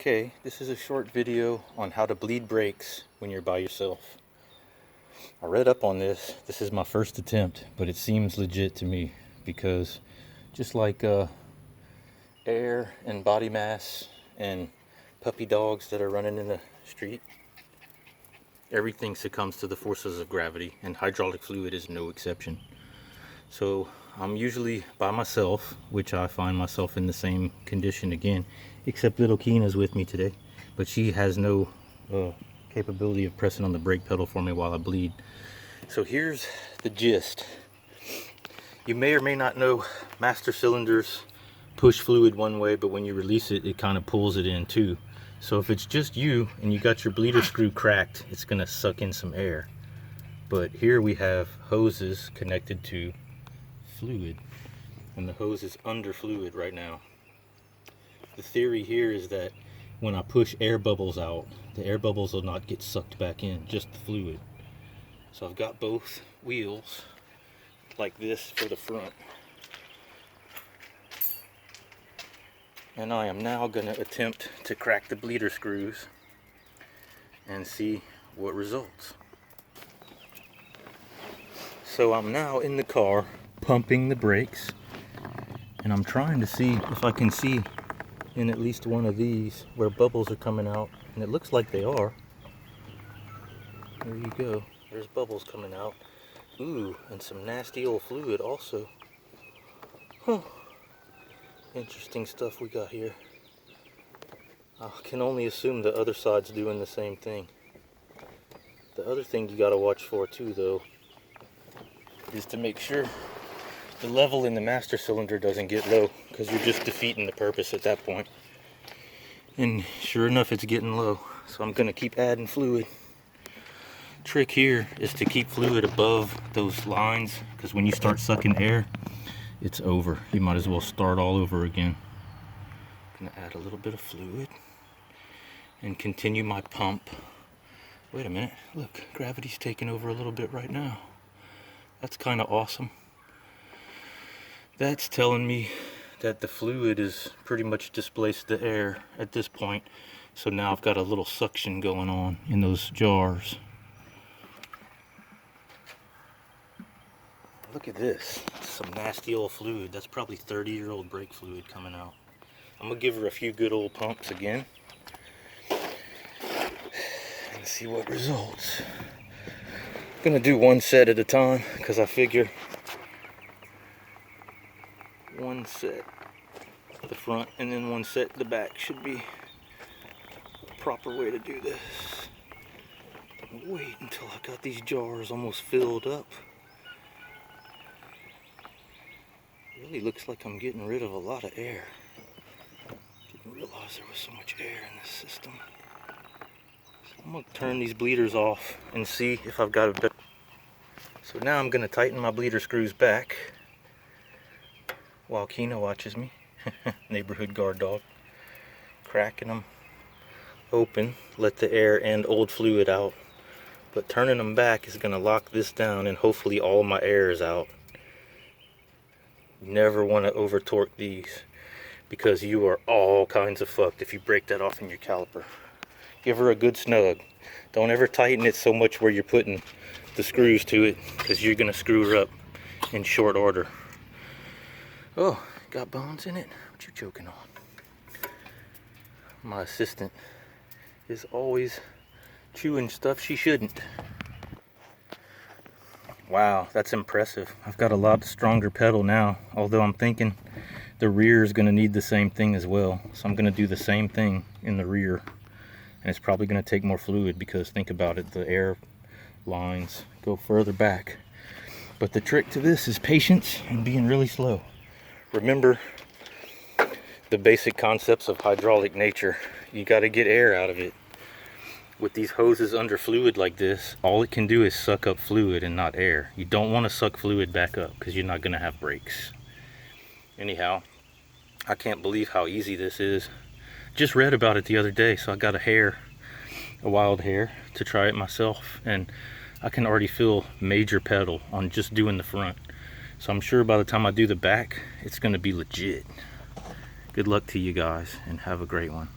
Okay, this is a short video on how to bleed brakes when you're by yourself. I read up on this. This is my first attempt, but it seems legit to me because just like air and body mass and puppy dogs that are running in the street, everything succumbs to the forces of gravity, and hydraulic fluid is no exception. So I'm usually by myself, which I find myself in the same condition again, except little Keena's with me today, but she has no capability of pressing on the brake pedal for me while I bleed. So here's the gist. You may or may not know master cylinders push fluid one way, but when you release it, it kind of pulls it in too. So if it's just you and you got your bleeder screw cracked, it's gonna suck in some air. But here we have hoses connected to fluid, and the hose is under fluid right now. The theory here is that when I push air bubbles out, the air bubbles will not get sucked back in, just the fluid. So I've got both wheels like this for the front, and I am now going to attempt to crack the bleeder screws and see what results. So I'm now in the car pumping the brakes, and I'm trying to see if I can see in at least one of these where bubbles are coming out, and it looks like they are. There you go, there's bubbles coming out. Ooh, and some nasty old fluid also. Huh. Interesting stuff we got here. I can only assume the other side's doing the same thing. The other thing you gotta watch for too though is to make sure the level in the master cylinder doesn't get low, because you're just defeating the purpose at that point. And sure enough, it's getting low, so I'm gonna keep adding fluid. Trick here is to keep fluid above those lines, because when you start sucking air, it's over. You might as well start all over again. I'm gonna add a little bit of fluid and continue my pump. Wait a minute, look, gravity's taking over a little bit right now. That's kind of awesome. That's telling me that the fluid is pretty much displaced the air at this point. So now I've got a little suction going on in those jars. Look at this, some nasty old fluid. That's probably 30-year-old brake fluid coming out. I'm gonna give her a few good old pumps again and see what results. I'm gonna do one set at a time, because I figure one set at the front and then one set at the back should be the proper way to do this. Wait until I got these jars almost filled up. Really looks like I'm getting rid of a lot of air. Didn't realize there was so much air in this system. So I'm gonna turn these bleeders off and see if I've got a better. So now I'm gonna tighten my bleeder screws back while Keena watches me. Neighborhood guard dog. Cracking them open, let the air and old fluid out. But turning them back is gonna lock this down, and hopefully all my air is out. You never want to over torque these, because you are all kinds of fucked if you break that off in your caliper. Give her a good snug. Don't ever tighten it so much where you're putting the screws to it, because you're gonna screw her up in short order. Oh, got bones in it? What you choking on? My assistant is always chewing stuff she shouldn't. Wow, that's impressive. I've got a lot stronger pedal now, although I'm thinking the rear is going to need the same thing as well. So I'm going to do the same thing in the rear, and it's probably going to take more fluid, because think about it, the air lines go further back. But the trick to this is patience and being really slow. Remember the basic concepts of hydraulic nature. You got to get air out of it. With these hoses under fluid like this, all it can do is suck up fluid and not air. You don't want to suck fluid back up, because you're not going to have brakes. Anyhow, I can't believe how easy this is. Just read about it the other day, so I got a wild hair, to try it myself, and I can already feel major pedal on just doing the front. So I'm sure by the time I do the back, it's going to be legit. Good luck to you guys, and have a great one.